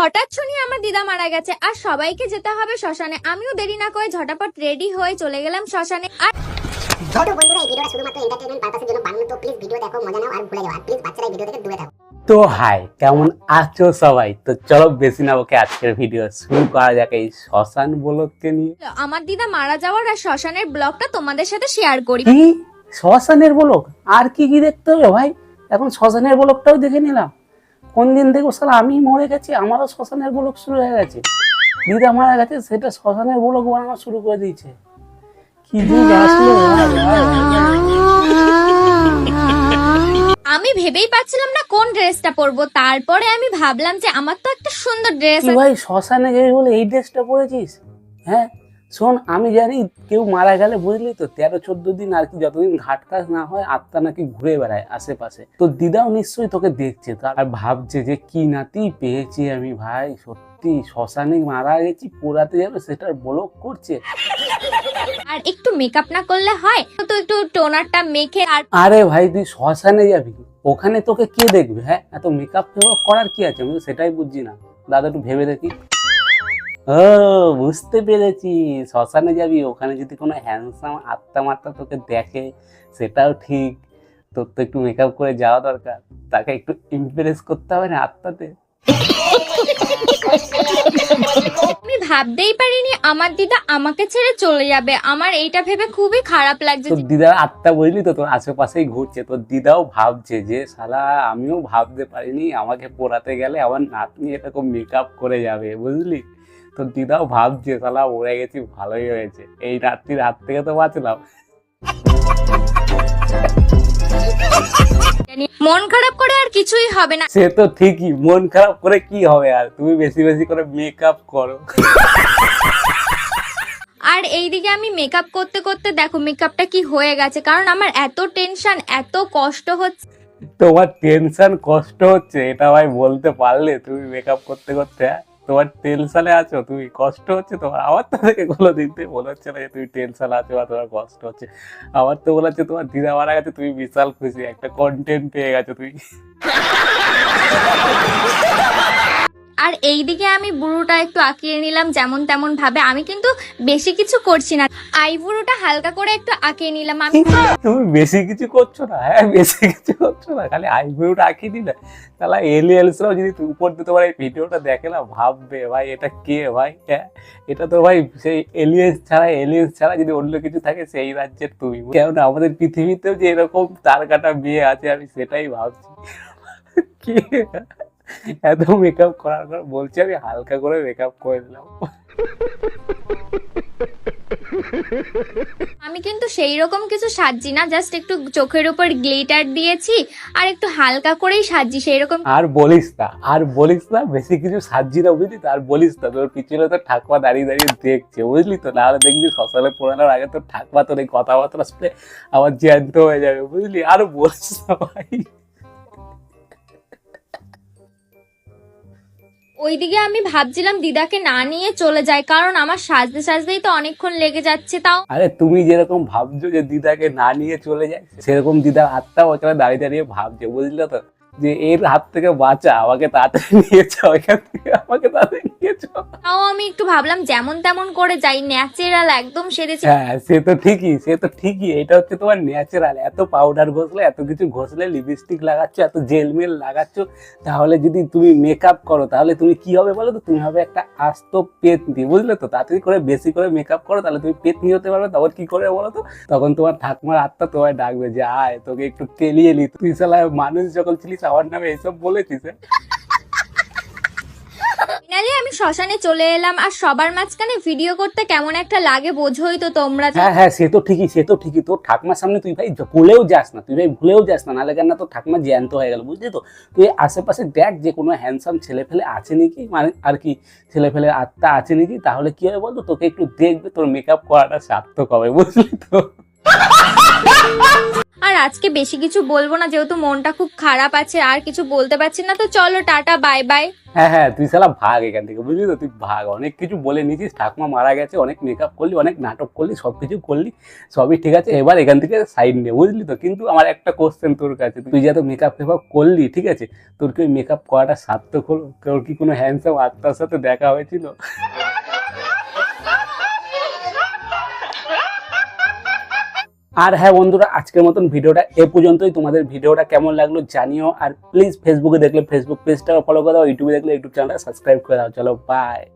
হঠাৎ শুনি আমার দিদা মারা গেছে আর সবাইকে যেতে হবে শ্মশানে। আমিও দেরি না করে ঝটাপট রেডি হয়ে চলে গেলাম শ্মশানে। আর ছোট বন্ধুরা, এই ভিডিওটা শুধুমাত্র এন্টারটেইনমেন্ট পারপাসের জন্য বানানো, তো প্লিজ ভিডিও দেখো, মজা নাও আর ভুলে যাও। আর প্লিজ বাচ্চারা এই ভিডিও থেকে দূরে থাকো। তো হাই, কেমন আছো সবাই? তো চলো বেশি না বকে আজকের ভিডিও শুরু করা যাক এই শ্মশান ব্লগকে নিয়ে। আমার দিদা মারা যাওয়ার আর শ্মশানের ব্লগটা তোমাদের সাথে শেয়ার করি। কি শ্মশানের ব্লগ? আর কি কি দেখতে হবে ভাই? এখন শ্মশানের ব্লগটাও দেখে নিলাম। কোন দিন দেখবো সালা আমি মরে গেছি, আমারও শ্মশানের ব্লগ শুরু হয়ে গেছে। দিদা মারা গেছে, সেটা শ্মশানের ব্লগ বানানো শুরু করে দিয়েছে। কি যুগ আসলো ভাই! আমি ভেবেই পাচ্ছিলাম না কোন ড্রেসটা পরবো। তারপরে আমি ভাবলাম যে আমার তো একটা সুন্দর ড্রেস কি ভাই, শ্মশানে গেলে বলে এই ড্রেসটা পরেছিস? হ্যাঁ শোন, আমি জানি কেউ মারা গেলে বুঝলি তো 13-14 দিন আর কি, যতদিন ঘাট কাজ না হয় আত্মা নাকি ঘুরে বেড়ায় আশেপাশে। তো দিদাও নিশ্চয়ই তোকে দেখছে আর ভাবছে যে কি নাতি পেয়েছি আমি। ভাই সত্যি শ্মশানে মারা গেছি, পোড়াতে যাবে সেটার ব্লগ করছে। আর একটু মেকআপ না করলে হয় তো, একটু টোনারটা মেখে। আর আরে ভাই তুই শ্মশানে যাবি, ওখানে তোকে কে দেখবে? হ্যাঁ এত মেকআপ করার কি আছে? আমি তো সেটাই বুঝছি না দাদা, একটু ভেবে দেখি। ও বুঝতে পেরেছি, শ্মশানে যাবি, ওখানে যদি কোনো হ্যান্ডসাম আত্মা মাত্মা তোকে দেখে সেটাও ঠিক। তোর তো একটু মেকআপ করে যাওয়া দরকার, তাকে একটু ইমপ্রেস করতে হবে না আত্মাতে। আমি ভাবতেই পারিনি আমার দিদা আমাকে ছেড়ে চলে যাবে। আমার এইটা ভেবে খুবই খারাপ লাগছে। তোর দিদার আত্মা বুঝলি তো তোর আশেপাশেই ঘুরছে। তোর দিদাও ভাবছে যে শালা আমিও ভাবতে পারিনি আমাকে পোড়াতে গেলে আমার নাতনি এরকম মেকআপ করে যাবে, বুঝলি? তোর দিদাও ভাবছে শালা উড়ে গেছি, ভালোই হয়েছে, এই রাত্রির হাত থেকে তো বাঁচলাম। মন খারাপ করে আর কিছুই হবে না। সে তো ঠিকই, মন খারাপ করে কি হবে? আর তুমি বেশি বেশি করে মেকআপ করো। আর এইদিকে আমি মেকআপ করতে করতে দেখো মেকআপটা কি হয়ে গেছে, কারণ আমার এত টেনশন, এত কষ্ট হচ্ছে। তোমার টেনশন কষ্ট হচ্ছে এটা ভাই বলতে পারলে তুমি মেকআপ করতে করতে? তোমার টেনশনে আছো তুমি, কষ্ট হচ্ছে তোমার? আমার তো থেকে কোনো দিক থেকে মনে হচ্ছে না যে তুমি টেনশন আছো বা তোমার কষ্ট হচ্ছে। আমার তো মনে হচ্ছে তোমার দিদা মারা গেছে, তুমি বিশাল খুশি, একটা কন্টেন্ট পেয়ে গেছো তুমি। আর এইদিকে আমি বুড়োটা একটু আঁকিয়ে নিলাম যেমন তেমন ভাবে। আমি কিন্তু বেশি কিছু করছি না, আইবুড়োটা হালকা করে একটু আঁকিয়ে নিলাম আমি। তুমি বেশি কিছু করছো না? হ্যাঁ বেশি কিছু করছো না, খালি আইব্রোটা আঁকিয়ে দিলে। তাহলে এলিয়েন্সরাও যদি উপর দিয়ে তোমার এই ভিডিওটা দেখে না, ভাববে ভাই এটা কে ভাই। হ্যাঁ এটা তো ভাই সেই এলিয়েন্স ছাড়া যদি অন্য কিছু থাকে সেই রাজ্যের তুমি। কেননা আমাদের পৃথিবীতেও যে এরকম তার কাটা বিয়ে আছে, আমি সেটাই ভাবছি। কি এত মেকআপ করার পর বলছি আমি হালকা করে মেকআপ করে দিলাম। আমি কিন্তু সেই রকম কিছু সাজছি না, জাস্ট একটু চোখের উপর গ্লিটার দিয়েছি আর একটু হালকা করেই সাজছি সেই রকম। আর বলিস না বেশি কিছু সাজছি না, বুঝলি তো? আর বলিস না, তোর পিছনে তো ঠাকুমা দাঁড়িয়ে দাঁড়িয়ে দেখছে, বুঝলি তো? নাহলে দেখবি শ্মশানে পোড়ানোর আগে তোর ঠাকুমা তোর এই কথাবার্তা শুনে আবার জ্যান্ত হয়ে যাবে, বুঝলি? আর বলিস না ভাই। ওইদিকে আমি ভাবছিলাম দিদাকে না নিয়ে চলে যায়, কারণ আমার সাজতে সাজতেই তো অনেকক্ষণ লেগে যাচ্ছে। তাও আরে তুমি যেরকম ভাবছো যে দিদাকে না নিয়ে চলে যায়, সেরকম দিদার আত্মা ওখানে দাঁড়িয়ে দাঁড়িয়ে ভাবছে, বুঝলে তো? যে এর হাত থেকে বাঁচা, আমাকে তাড়াতাড়ি নিয়েছো, ওইখান থেকে আমাকে তাড়াতাড়ি নিয়েছো। তাও আমি একটু ভাবলাম যেমন তেমন করে যাই, ন্যাচারাল একদম সেরেছি। হ্যাঁ সে তো ঠিকই, এটা হচ্ছে তোমার ন্যাচারাল। এত পাউডার ঘষলে, এত কিছু ঘষলে, লিপস্টিক লাগাচ্ছ, এত জেলমেল লাগাচ্ছ, তাহলে যদি তুমি মেকআপ করো তাহলে তুমি কি হবে বলো তো? তুমি হবে একটা আস্ত পেতনি, বুঝলে তো? তাড়াতাড়ি করে বেশি করে মেকআপ করো, তাহলে তুমি পেতনি হতে পারবে। তখন কি করে বলো তো? তখন তোমার ঠাকুমার আত্মা তোমায় ডাকবে যে আয় তোকে একটু তেলিয়ে নি। তুই শালা মানুষ যখন ছিলিস আমার নামে এইসব বলেছিস। ফাইনালি আমি শ্মশানে চলে এলাম। আর সবার মাঝখানে ভিডিও করতে কেমন একটা লাগে বোঝোই তো তোমরা। হ্যাঁ সে তো ঠিকই। তোর ঠাকুমার সামনে তুই ভাই ভুলেও যাস না, নাহলে কেন না তোর ঠাকুমা জ্যান্ত হয়ে গেল, বুঝলি তো? তুই আশেপাশে দেখ যে কোনো হ্যান্ডসাম ছেলে ফেলে আছে নাকি, মানে আর কি ছেলে ফেলে আত্মা আছে নাকি, তাহলে কি হবে বলতো? তোকে একটু দেখবে, তোর মেকআপ করাটা সার্থক হবে, বুঝলি তো? আর আজকে বেশি কিছু বলবো না, যেহেতু মনটা খুব খারাপ আছে, আর কিছু বলতে পারছি না। তো চলো টাটা, বাই বাই। হ্যাঁ তুই শালা ভাগ এখান থেকে, বুঝলি তো, তুই ভাগ। অনেক কিছু বলে নিয়েছিস, ঠাকুমা মারা গেছে, অনেক মেকআপ করলি, অনেক নাটক করলি, সবকিছু করলি, সবই ঠিক আছে, এবার এখান থেকে সাইড নে, বুঝলি তো। কিন্তু আমার একটা কোশ্চেন তোর কাছে, তুই যত মেকআপ ফেকআপ করলি, ঠিক আছে, তোর কি ওই মেকআপ করাটা সার্থক হলো? তোর কি কোনো হ্যান্ডসাম আত্মার সাথে দেখা হয়েছিল? আর হ্যাঁ বন্ধুরা, আজকের মতন ভিডিওটা এ পর্যন্তই। তোমাদের ভিডিওটা কেমন লাগলো জানিও, আর প্লিজ ফেসবুকে দেখলে ফেসবুক পেজটাও ফলো করে দাও, ইউটিউবে দেখলে ইউটিউব চ্যানেলটা সাবস্ক্রাইব করে দাও। চলো বাই।